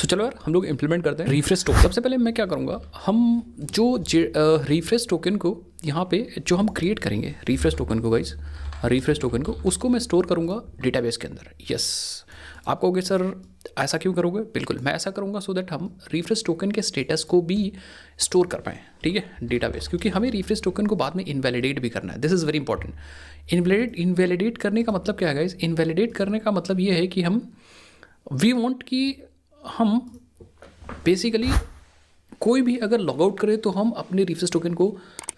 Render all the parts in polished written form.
सो चलो यार हम लोग इम्प्लीमेंट करते हैं रिफ्रेश टोकन। सबसे पहले मैं क्या करूँगा, हम जो रिफ्रेश टोकन को यहाँ पे जो हम क्रिएट करेंगे रिफ्रेश टोकन को गाइज, रिफ्रेश टोकन को उसको मैं स्टोर करूँगा डेटाबेस के अंदर। यस, आप कहोगे सर ऐसा क्यों करोगे? बिल्कुल मैं ऐसा करूँगा सो दैट हम रिफ्रेश टोकन के स्टेटस को भी स्टोर कर पाएँ, ठीक है, डेटाबेस। क्योंकि हमें रिफ्रेश टोकन को बाद में इनवैलिडेट भी करना है। This is very important. Invalidate करने का मतलब क्या है गाइज? इनवैलिडेट करने का मतलब ये है कि हम वी वांट कि हम बेसिकली कोई भी अगर लॉग आउट करें तो हम अपने रिफ्रेश टोकन को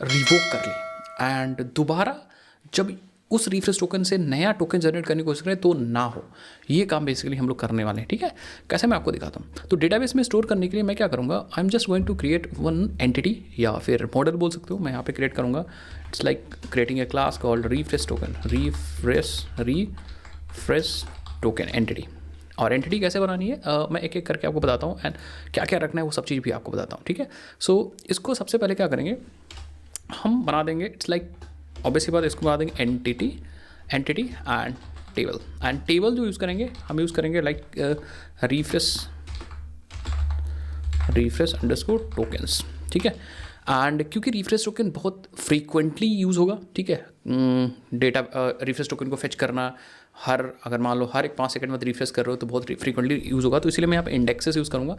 रिवोक कर लें एंड दोबारा जब उस रिफ्रेश टोकन से नया टोकन जनरेट करने की कोशिश करें तो ना हो। ये काम बेसिकली हम लोग करने वाले हैं, ठीक है। कैसे मैं आपको दिखाता हूँ। तो डेटाबेस में स्टोर करने के लिए मैं क्या करूँगा, I am just going to create one entity या फिर मॉडल बोल सकते हो। मैं यहाँ पे क्रिएट करूँगा, it's like creating a class called refresh token, refresh token entity. और एंटिटी कैसे बनानी है मैं एक एक करके आपको बताता हूँ एंड क्या क्या रखना है वो सब चीज़ भी आपको बताता हूँ, ठीक है। सो इसको सबसे पहले क्या करेंगे, हम बना देंगे, इट्स लाइक ऑब्वियसली बात, इसको बना देंगे entity and table. And table जो यूज़ करेंगे हम यूज़ करेंगे लाइक रिफ्रेश अंडरस्कोर टोकन्स, ठीक है। एंड क्योंकि रिफ्रेश टोकन बहुत फ्रीक्वेंटली यूज़ होगा, ठीक है, डेटा रिफ्रेश टोकन को फेच करना अगर मान लो हर एक 5 सेकंड में रिफ्रेश कर रहे हो तो बहुत फ्रीक्वेंटली यूज़ होगा। तो इसलिए मैं यहाँ पे इंडेक्सेस यूज़ करूँगा।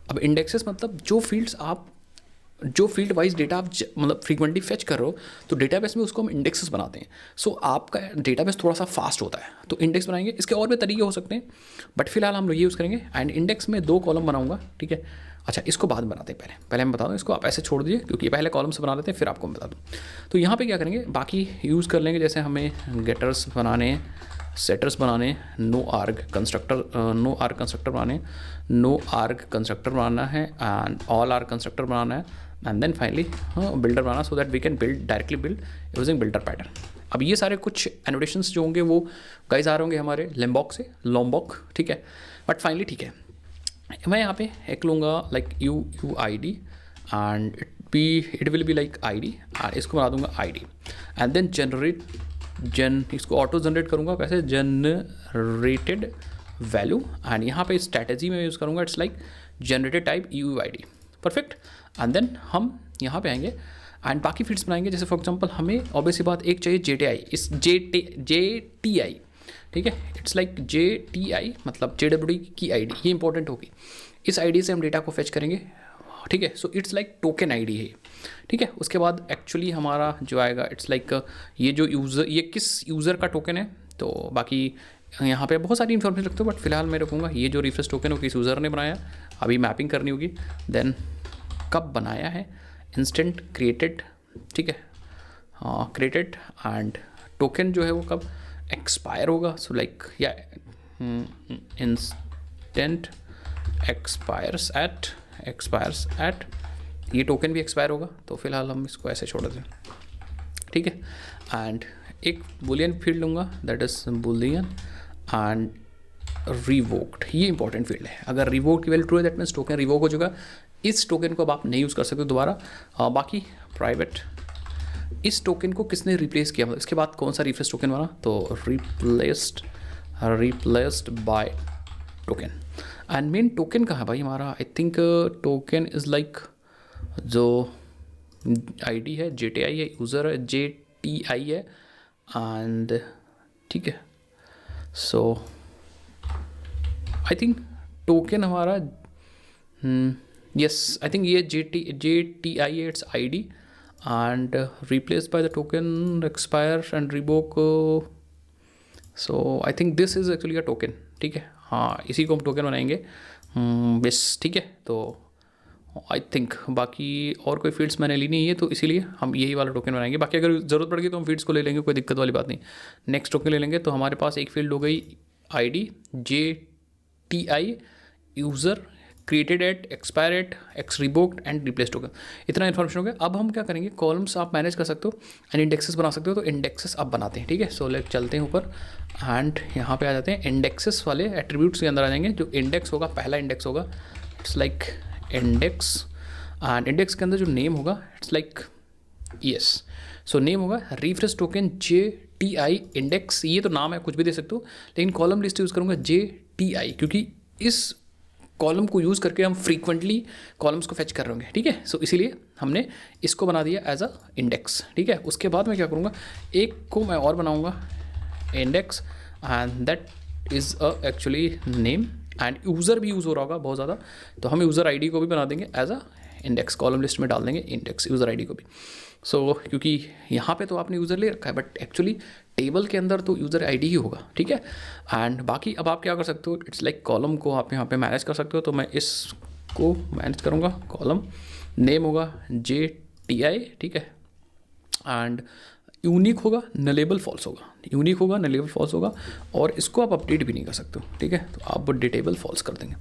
अब इंडेक्सेस मतलब जो फील्ड वाइज डेटा आप मतलब फ्रीक्वेंटली फेच कर रहे हो तो डेटाबेस में उसको हम इंडेक्सेस बनाते हैं। सो आपका डेटाबेस थोड़ा सा फास्ट होता है तो इंडेक्स बनाएंगे। इसके और भी तरीके हो सकते हैं बट फिलहाल हम लोग ये यूज़ करेंगे। एंड इंडेक्स में 2 कॉलम बनाऊंगा, ठीक है। अच्छा, इसको बाद में बनाते हैं, पहले मैं बता दूँ इसको, आप ऐसे छोड़ दीजिए क्योंकि पहले कॉलम से बना लेते हैं फिर आपको मैं बता दूँ। तो यहाँ पे क्या करेंगे, बाकी यूज़ कर लेंगे, जैसे हमें गेटर्स बनाने, सेटर्स बनाने, नो आर्ग कंस्ट्रक्टर बनाने, नो आर्ग कंस्ट्रक्टर बनाना है एंड ऑल आर्ग कंस्ट्रक्टर बनाना है एंड देन फाइनली बिल्डर बनाना so that we can directly build using builder pattern. अब ये सारे कुछ एनोटेशंस जो होंगे वो गाइज आ रहे होंगे हमारे लॉम्बॉक, ठीक है। बट फाइनली ठीक है, मैं यहाँ पे एक लूँगा like you I D and it will be like I D and इसको बना दूंगा आई डी एंड देन इसको ऑटो जनरेट करूँगा। कैसे? जनरेटेड वैल्यू एंड यहाँ पे स्ट्रैटेजी में यूज़ करूँगा, it's like generated type U I D, perfect. And then हम यहाँ पे आएंगे एंड बाकी फील्ड्स बनाएंगे। जैसे फॉर एग्जांपल हमें ऑब्वियसली बात एक चाहिए JTI, इस JTI, ठीक है, इट्स लाइक JTI मतलब JWT की आईडी, ये इंपॉर्टेंट होगी। इस आईडी से हम डेटा को फेच करेंगे, ठीक है। So it's like token ID है, ठीक है। उसके बाद एक्चुअली हमारा जो आएगा इट्स लाइक ये जो यूज़र, ये किस यूज़र का टोकन है। तो बाकी यहाँ पे बहुत सारी इन्फॉर्मेशन रखते हो बट फिलहाल मैं रखूँगा ये जो रिफ्रेश टोकन है वो किस यूज़र ने बनाया, अभी मैपिंग करनी होगी। देन कब बनाया है, इंस्टेंट क्रिएटेड, ठीक है, हाँ क्रिएटेड एंड टोकन जो है वो कब एक्सपायर होगा। सो लाइक या इंस्टेंट एक्सपायर्स एट ये टोकन भी एक्सपायर होगा तो फिलहाल हम इसको ऐसे छोड़ दें, ठीक है। एंड एक बुलियन फील्ड लूँगा that is Boolean and revoked, ये इंपॉर्टेंट फील्ड है। अगर रिवोक्ड की वैल्यू ट्रू है दैट मीन्स टोकन रिवोक हो चुका। इस टोकन को अब आप नहीं यूज़ कर सकते दोबारा। बाकी प्राइवेट, इस टोकन को किसने रिप्लेस किया, मतलब इसके बाद कौन सा रिफ्रेश टोकन बना, तो replaced by token. And main token कहाँ है भाई हमारा, I think token is like जो आईडी है JTI है, यूज़र है JTI है एंड ठीक है। सो आई थिंक टोकन हमारा यस आई थिंक ये JTI है, it's ID and replace by the token expire and revoke. So I think this is actually a token, ठीक है। हाँ, इसी को हम टोकन बनाएंगे बस, ठीक है। तो आई थिंक बाकी और कोई फील्ड्स मैंने ली नहीं है तो इसीलिए हम यही वाला टोकन बनाएंगे। बाकी अगर ज़रूरत पड़ेगी तो हम फील्ड्स को ले लेंगे, कोई दिक्कत वाली बात नहीं। नेक्स्ट टोकन ले लेंगे तो हमारे पास एक फील्ड हो गई ID JTI user created at expire at x revoked and replace token. इतना इन्फॉर्मेशन हो गया। अब हम क्या करेंगे, कॉलम्स आप मैनेज कर सकते हो एंड इंडेक्सेस बना सकते हो, तो इंडेक्सेस अब बनाते हैं, ठीक है। सो लेट चलते हैं ऊपर एंड यहाँ पे आ जाते हैं इंडेक्सेस वाले एट्रीब्यूट्स के अंदर आ जाएंगे। जो इंडेक्स होगा, पहला इंडेक्स होगा it's like index and index के अंदर जो नेम होगा it's like yes, so name होगा रिफ्रेश टोकन JTI इंडेक्स। ये तो नाम है, कुछ भी दे सकते हो, लेकिन कॉलम लिस्ट यूज़ करूँगा JTI क्योंकि इस कॉलम को यूज़ करके हम फ्रीक्वेंटली कॉलम्स को फेच कर रहे होंगे, ठीक है। सो इसीलिए हमने इसको बना दिया एज अ इंडेक्स, ठीक है। उसके बाद मैं क्या करूँगा, एक को मैं और बनाऊँगा index, and that is a actually name, end user भी यूज़ हो रहा होगा बहुत ज़्यादा, तो हम यूज़र आईडी को भी बना देंगे as a index, column list में डाल देंगे इंडेक्स यूज़र आईडी को भी। सो क्योंकि यहाँ पे तो आपने यूज़र ले रखा है, बट एक्चुअली टेबल के अंदर तो यूज़र आईडी ही होगा, ठीक है। एंड बाकी अब आप क्या कर सकते हो, इट्स लाइक कॉलम को आप यहाँ पे मैनेज कर सकते हो, तो मैं इसको मैनेज करूँगा, कॉलम नेम होगा JTI, ठीक है, एंड यूनिक होगा, नलेबल फॉल्स होगा, यूनिक होगा, नलेबल फॉल्स होगा, और इसको आप अपडेट भी नहीं कर सकते हो, ठीक है, तो आप डेटेबल फॉल्स कर देंगे।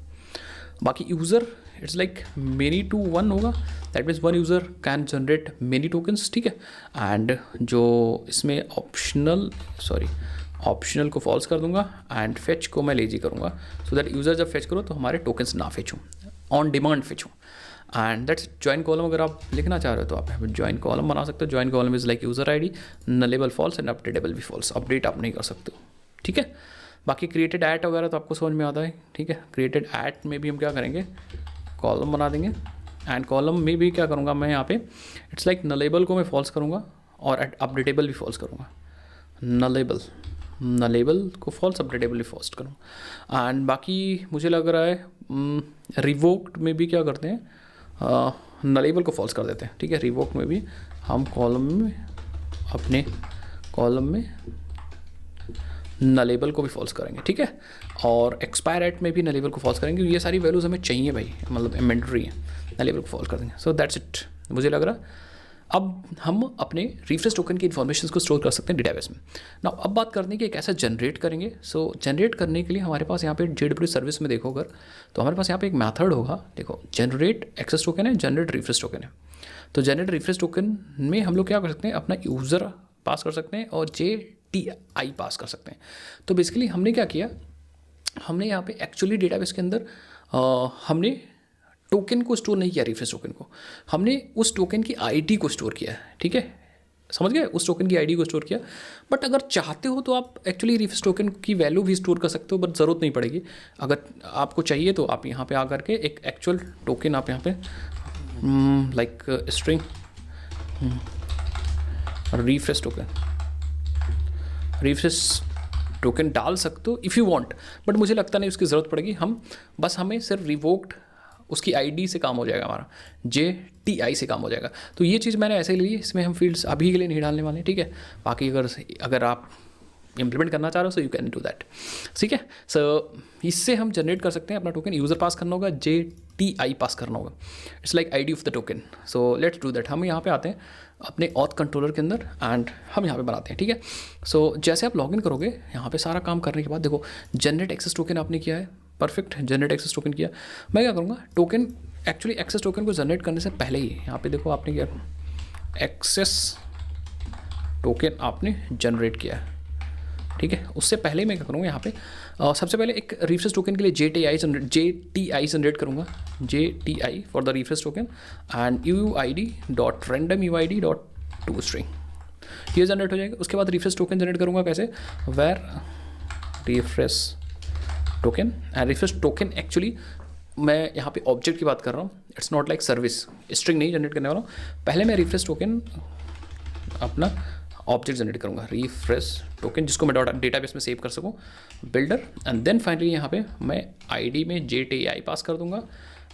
बाकी user it's like many to one होगा, that means one user can generate many tokens, ठीक है। एंड जो इसमें ऑप्शनल को फॉल्स कर दूंगा, एंड फेच को मैं लेजी करूँगा, सो दैट यूज़र जब फेच करो तो हमारे टोकन्स ना फेच हों, ऑन डिमांड फेच हों। एंड दैट्स ज्वाइन कॉलम, अगर आप लिखना चाह रहे हो तो आप यहाँ ज्वाइन कॉलम बना सकते हो। Join column is like user ID, nullable false and updatable भी फॉल्स, अपडेट आप नहीं कर सकते हो, ठीक है। बाकी क्रिएटेड ऐट वगैरह तो आपको समझ में आता है, ठीक है। क्रिएटेड ऐट में भी हम क्या करेंगे, कॉलम बना देंगे, एंड कॉलम में भी क्या करूँगा मैं यहाँ पे, इट्स लाइक नलेबल को मैं फॉल्स करूँगा और अपडेटेबल भी फॉल्स करूँगा, नलेबल को फॉल्स, अपडेटेबल भी फॉल्स करूँगा। एंड बाकी मुझे लग रहा है रिवोक्ड में भी क्या करते हैं, नलेबल को फॉल्स कर देते हैं, ठीक है। रिवोक्ड में भी हम अपने कॉलम में नलेबल को भी फॉल्स करेंगे, ठीक है। और एक्सपायर एट में भी नलेबल को फॉल्स करेंगे, ये सारी वैल्यूज़ हमें चाहिए भाई, मतलब इन्वेंटरी है, नलेबल को फॉल्स कर देंगे। सो दैट्स इट, मुझे लग रहा अब हम अपने रिफ्रेश टोकन की इन्फॉर्मेशन को स्टोर कर सकते हैं डेटाबेस में। ना अब बात करने की कैसे जनरेट करेंगे। सो जनरेट करने के लिए हमारे पास यहाँ पे JWT सर्विस में देखो अगर, तो हमारे पास यहाँ पे एक मेथड होगा, देखो जनरेट एक्सेस टोकन है, जनरेट रिफ्रेश टोकन है। तो जनरेट रिफ्रेश टोकन में हम लोग क्या कर सकते हैं, अपना यूज़र पास कर सकते हैं और JTI पास कर सकते हैं। तो बेसिकली हमने क्या किया, हमने यहाँ पे एक्चुअली डेटाबेस के अंदर हमने टोकन को स्टोर नहीं किया, रिफ्रेश टोकन को, हमने उस टोकन की आईडी को स्टोर किया, ठीक है, समझ गए, उस टोकन की आईडी को स्टोर किया। बट अगर चाहते हो तो आप एक्चुअली रिफ्रेश टोकन की वैल्यू भी स्टोर कर सकते हो, बट ज़रूरत नहीं पड़ेगी। अगर आपको चाहिए तो आप यहाँ पे आकर के एक एक्चुअल टोकन आप यहाँ पे लाइक स्ट्रिंग रिफ्रेश टोकन डाल सकते हो इफ़ यू वांट, बट मुझे लगता नहीं उसकी ज़रूरत पड़ेगी। हमें सिर्फ रिवोक्ड उसकी आईडी से काम हो जाएगा, हमारा JTI से काम हो जाएगा। तो ये चीज़ मैंने ऐसे ही ली, इसमें हम फील्ड्स अभी के लिए नहीं डालने वाले, ठीक है। बाकी अगर आप इम्प्लीमेंट करना चाह रहे हो so you can do that, ठीक है। सो इससे हम जनरेट कर सकते हैं अपना टोकन, यूज़र पास करना होगा, JTI पास करना होगा, it's like ID of the token. So let's do that. हम यहाँ पे आते हैं अपने ऑथ कंट्रोलर के अंदर, एंड हम यहाँ पे बनाते हैं, ठीक है। सो जैसे आप लॉगिन करोगे, यहाँ पे सारा काम करने के बाद देखो जनरेट एक्सेस टोकन आपने किया है, परफेक्ट, जनरेट एक्सेस टोकन किया। मैं क्या करूँगा, टोकन एक्चुअली एक्सेस टोकन को जनरेट करने से पहले ही यहाँ पे देखो आपने क्या एक्सेस टोकन आपने जनरेट किया है, ठीक है। उससे पहले मैं क्या करूँगा, यहाँ पे सबसे पहले एक रिफ्रेश टोकन के लिए JTI जनरेट करूँगा, JTI for the refresh token, and uid.randomuid.toString ये जनरेट हो जाएगा। उसके बाद रिफ्रेश टोकन जनरेट करूँगा कैसे, where refresh token, and refresh token actually मैं यहाँ पे ऑब्जेक्ट की बात कर रहा हूँ, it's not like service, string नहीं जनरेट करने वाला हूँ। पहले मैं रिफ्रेश टोकन अपना ऑब्जेक्ट जनरेट करूँगा, रिफ्रेश टोकन, जिसको मैं डेटाबेस में सेव कर सकूँ, बिल्डर, एंड देन फाइनली यहाँ पे मैं आईडी में JTI पास कर दूँगा।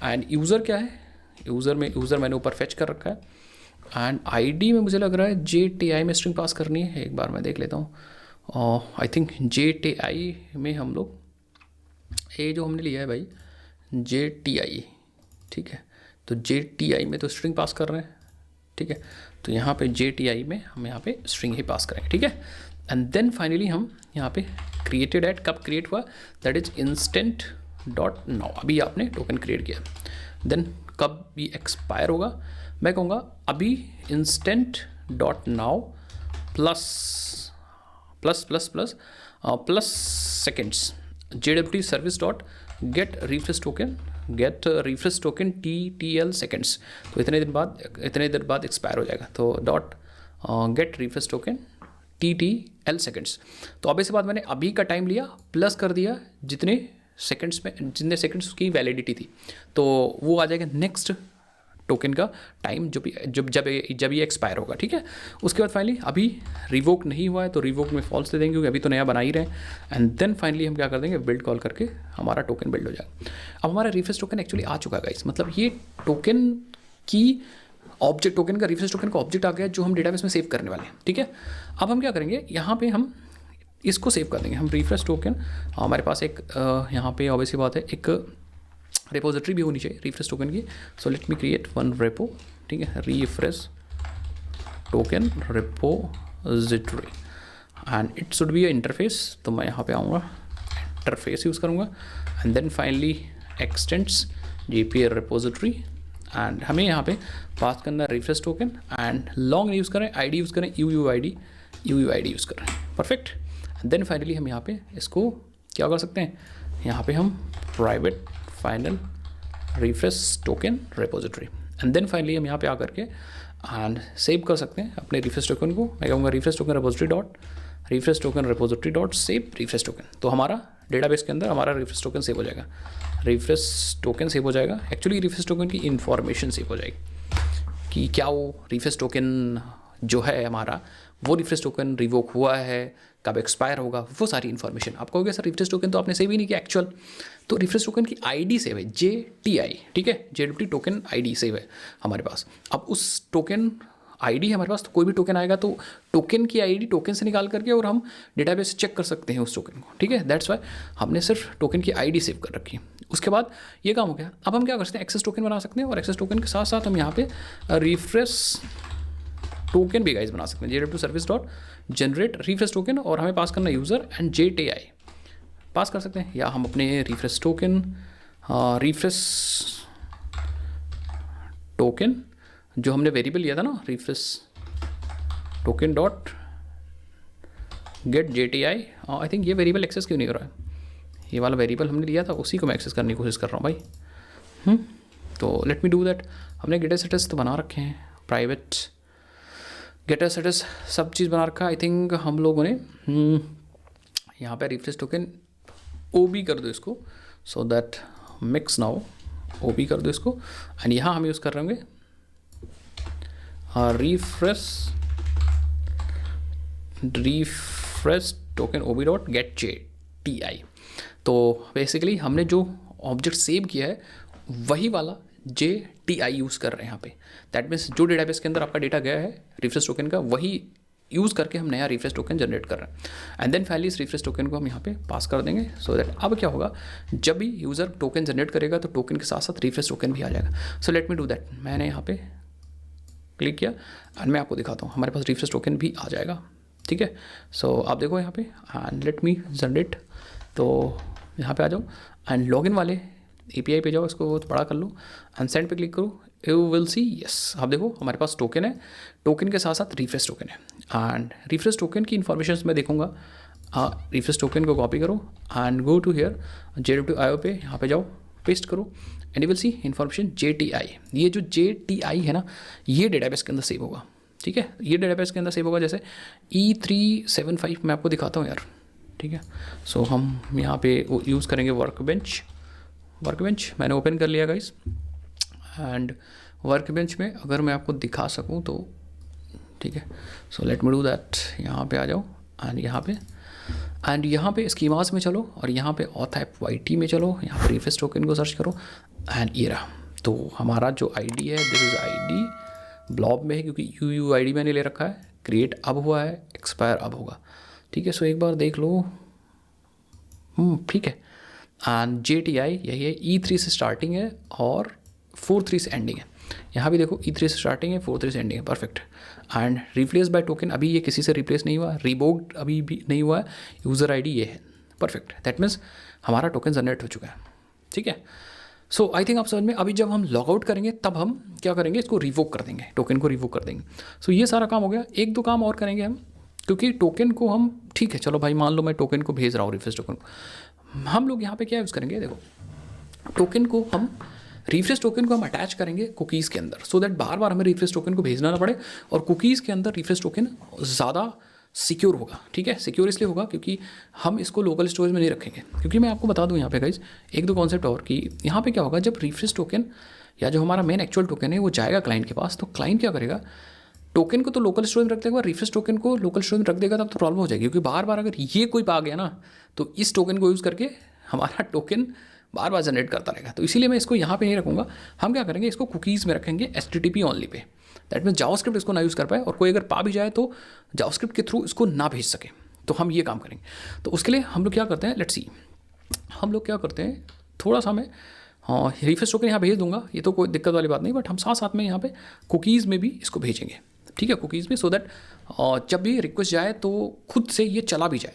एंड यूज़र क्या है, यूज़र मैंने ऊपर फेच कर रखा है, एंड आईडी में मुझे लग रहा है JTI में स्ट्रिंग पास करनी है, एक बार मैं देख लेता हूँ। आई थिंक JTI में हम लोग ये जो हमने लिया है भाई JTI, ठीक है, तो JTI में तो स्ट्रिंग पास कर रहे हैं, ठीक है। तो यहाँ पे JTI में हम यहाँ पे स्ट्रिंग ही पास करेंगे, ठीक है। एंड देन फाइनली हम यहाँ पे क्रिएटेड एट कब क्रिएट हुआ, दैट इज instant.now, अभी आपने टोकन क्रिएट किया। देन कब ये एक्सपायर होगा, मैं कहूँगा अभी instant.now plus seconds JWT service dot gate refresh token TTL seconds, तो इतने देर बाद एक्सपायर हो जाएगा। तो dot gate refresh token TTL seconds. तो अब इस बात मैंने अभी का टाइम लिया, प्लस कर दिया जितने सेकंड्स में, जितने सेकंड्स की वैलिडिटी थी, तो वो आ जाएगा नेक्स्ट टोकन का टाइम जब ये एक्सपायर होगा, ठीक है। उसके बाद फाइनली अभी रिवोक नहीं हुआ है तो रिवोक में फॉल्स दे देंगे क्योंकि अभी तो नया बना ही रहे हैं। एंड देन फाइनली हम क्या कर देंगे, बिल्ड कॉल करके हमारा टोकन बिल्ड हो जाएगा। अब हमारा रिफ्रेश टोकन एक्चुअली आ चुका है गाइस, मतलब ये टोकन की ऑब्जेक्ट, टोकन का रिफ्रेश टोकन का ऑब्जेक्ट आ गया जो हम डेटाबेस में सेव करने वाले हैं, ठीक है। अब हम क्या करेंगे, यहाँ पे हम इसको सेव कर देंगे, हम रिफ्रेश टोकन, हमारे पास एक यहाँ पे ऑब्वियसली बात है एक रिपोजिटरी भी होनी चाहिए रिफ्रेश टोकन की। So let me create one repo, ठीक है, refresh token repository and it should be a interface. तो मैं यहाँ पे आऊँगा, इंटरफेस यूज़ करूँगा and then finally extends JPA repository and हमें यहाँ पे पास करना है refresh token and long use करें, ID यूज़ करें, UUID यूज़ करें, परफेक्ट। देन फाइनली हम यहाँ पे इसको क्या कर सकते हैं, यहाँ पे हम private final refresh token repository and then finally हम यहाँ पे आकर के एंड सेव कर सकते हैं अपने रिफ्रेश टोकन को। मैं कहूँगा refresh token repository dot save refresh token, तो हमारा डेटाबेस के अंदर हमारा रिफ्रेश टोकन सेव हो जाएगा, रिफ्रेश टोकन सेव हो जाएगा। एक्चुअली रिफ्रेश टोकन की इन्फॉर्मेशन सेव हो जाएगी कि क्या वो रिफ्रेश टोकन जो है हमारा, वो रिफ्रेश टोकन रिवोक हुआ है, कब एक्सपायर होगा, वो सारी इन्फॉर्मेशन। आप कहोगे सर रिफ्रेश टोकन तो आपने सेव ही नहीं किया एक्चुअल, तो रिफ्रेश टोकन की ID सेव है, JTI, ठीक है, JWT टोकन ID सेव है हमारे पास। अब उस टोकन ID हमारे पास, तो कोई भी टोकन आएगा तो टोकन की ID टोकन से निकाल करके और हम डेटाबेस से चेक कर सकते हैं उस टोकन को, ठीक है। दैट्स वाई हमने सिर्फ टोकन की ID सेव कर रखी है। उसके बाद ये काम हो गया। अब हम क्या कर सकते हैं, एक्सेस टोकन बना सकते हैं और एक्सेस टोकन के साथ साथ हम यहाँ पे रिफ्रेश टोकन भी गाइस बना सकते हैं, JWT service dot generate refresh token और हमें पास करना यूज़र एंड JTI पास कर सकते हैं, या हम अपने रिफ्रेश टोकन जो हमने वेरिएबल लिया था ना, refresh token dot gate JTI, I think ये वेरिएबल एक्सेस क्यों नहीं कर रहा है, ये वाला वेरिएबल हमने लिया था उसी को मैं एक्सेस करने की कोशिश कर रहा हूँ भाई। तो लेट मी डू दैट। हमने गेटर सेटस तो बना रखे हैं, प्राइवेट गेटर सेटस सब चीज़ बना रखा है। आई थिंक हम लोगों ने यहाँ पे रिफ्रेश टोकन OB कर दो इसको, so that mix now OB कर दो इसको एंड यहाँ हम यूज़ कर रहे होंगे refresh token OB dot gate JTI। तो बेसिकली हमने जो ऑब्जेक्ट सेव किया है वही वाला JTI यूज़ कर रहे हैं यहाँ पे। दैट मीन्स जो डेटाबेस के अंदर आपका डेटा गया है रिफ्रेश टोकन का, वही यूज़ करके हम नया रिफ्रेश टोकन जनरेट कर रहे हैं एंड देन फाइनली इस रिफ्रेश टोकन को हम यहाँ पे पास कर देंगे। सो दैट अब क्या होगा, जब भी यूज़र टोकन जनरेट करेगा तो टोकन के साथ साथ रिफ्रेश टोकन भी आ जाएगा। सो लेट मी डू दैट। मैंने यहाँ पे क्लिक किया एंड मैं आपको दिखाता हूँ, हमारे पास रिफ्रेश टोकन भी आ जाएगा, ठीक है। सो आप देखो यहाँ पे एंड लेट मी जनरेट, तो यहाँ पे आ जाओ एंड लॉगिन वाले API पे जाओ, इसको बड़ा कर लो एंड सेंड पे क्लिक करो, यू विल सी यस। आप देखो हमारे पास टोकन है, टोकन के साथ साथ रिफ्रेश टोकन है एंड रिफ्रेश टोकन की इन्फॉर्मेशन मैं देखूंगा। रिफ्रेश टोकन को कॉपी करो and go to here JWT पे, यहाँ पे जाओ, पेस्ट करो and you will see information JTI। ये जो JTI है ना, ये डेटाबेस के अंदर सेव होगा, ठीक है, ये डेटाबेस के अंदर सेव होगा। जैसे E375 मैं आपको दिखाता हूँ यार, ठीक है। सो हम यहाँ पे यूज़ करेंगे वर्कबेंच मैंने ओपन कर लिया गाइस एंड वर्कबेंच में अगर मैं आपको दिखा सकूं तो ठीक है। सो लेट मी डू दैट। यहाँ पे आ जाओ एंड यहाँ पे स्कीमास में चलो और यहाँ पे auth में चलो, यहाँ पे रिफ्रेश टोकन को सर्च करो एंड ये रहा। तो हमारा जो ID है, दिस इज़ ID ब्लॉब में है क्योंकि UUID मैंने ले रखा है, क्रिएट अब हुआ है, एक्सपायर अब होगा, ठीक है। सो एक बार देख लो, ठीक है। एंड JTI यही है, E3 से स्टार्टिंग है और 43 से एंडिंग है। यहाँ भी देखो E3 से स्टार्टिंग है, 43 से एंडिंग है, perfect. And replace by token, अभी ये किसी से रिप्लेस नहीं हुआ, रिवोक्ड अभी भी नहीं हुआ है, यूज़र ID ये है, परफेक्ट। दैट मीन्स हमारा टोकन जनरेट हो चुका है, ठीक है। सो आई थिंक आप समझ में। अभी जब हम लॉग आउट करेंगे तब हम क्या करेंगे, इसको रिवोक कर देंगे, टोकन को रिवोक कर देंगे। सो ये सारा काम हो गया। एक दो काम और करेंगे हम, क्योंकि टोकन को हम, ठीक है चलो भाई मान लो मैं टोकन को भेज रहा हूँ, रिफ्रेश टोकन को हम लोग यहाँ पे क्या यूज़ करेंगे, देखो टोकन को हम रिफ्रेश टोकन को हम अटैच करेंगे कुकीज़ के अंदर, सो दैट बार बार हमें रिफ्रेश टोकन को भेजना ना पड़े और कुकीज़ के अंदर रिफ्रेश टोकन ज़्यादा सिक्योर होगा, ठीक है। सिक्योर इसलिए होगा क्योंकि हम इसको लोकल स्टोरेज में नहीं रखेंगे, क्योंकि मैं आपको बता दूं यहाँ पे गाइज एक दो कॉन्सेप्ट और कि यहाँ पे क्या होगा, जब रिफ्रेश टोकन या जो हमारा मेन एक्चुअल टोकन है वो जाएगा क्लाइंट के पास, तो क्लाइंट क्या करेगा, टोकन को तो लोकल स्टोरेज में रख देगा, रिफ्रेश टोकन को लोकल स्टोरेज में रख देगा, तब तो प्रॉब्लम हो जाएगी, क्योंकि बार बार अगर ये कोई पा गया ना तो इस टोकन को यूज़ करके हमारा टोकन बार बार जनरेट करता रहेगा। तो इसीलिए मैं इसको यहाँ पे नहीं रखूँगा। हम क्या करेंगे, इसको कुकीज़ में रखेंगे HTTP only pay. That mean JavaScript इसको ना यूज़ कर पाए, और कोई अगर पा भी जाए तो जावास्क्रिप्ट के थ्रू इसको ना भेज सके। तो हम ये काम करेंगे। तो उसके लिए हम लोग क्या करते हैं, लेट्स सी, हम लोग क्या करते हैं, थोड़ा सा मैं रिफ्रेश टोकन यहाँ भेज दूंगा, ये तो कोई दिक्कत वाली बात नहीं, बट हम साथ साथ में यहाँ पे कुकीज़ में भी इसको भेजेंगे, ठीक है, कुकीज़ में, सो दैट जब भी रिक्वेस्ट जाए तो खुद से ये चला भी जाए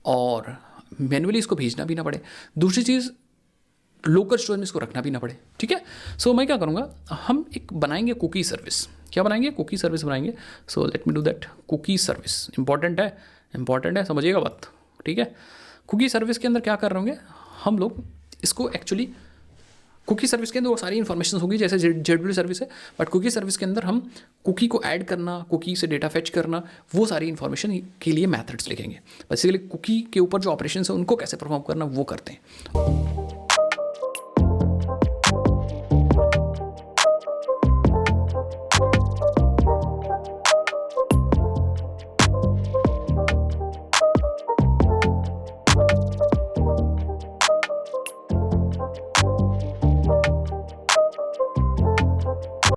और मैन्युअली इसको भेजना भी ना पड़े। दूसरी चीज़, लोकल स्टोरेज में इसको रखना भी ना पड़े, ठीक है। सो मैं क्या करूँगा, हम एक बनाएंगे कुकी सर्विस। क्या बनाएंगे, कुकी सर्विस बनाएंगे। So let me do that. Cookie service important है, समझिएगा बात, ठीक है। कुकी सर्विस के अंदर क्या कर रहे होंगे हम लोग, इसको एक्चुअली कुकी सर्विस के अंदर वो सारी इन्फॉर्मेशन होगी जैसे जेडब्ल्यू सर्विस है, बट कुकी सर्विस के अंदर हम कुकी को ऐड करना, कुकी से डेटा फेच करना, वो सारी इन्फॉर्मेशन के लिए मैथड्स लिखेंगे। बेसिकली कुकी के ऊपर जो ऑपरेशन है उनको कैसे परफॉर्म करना वो करते हैं।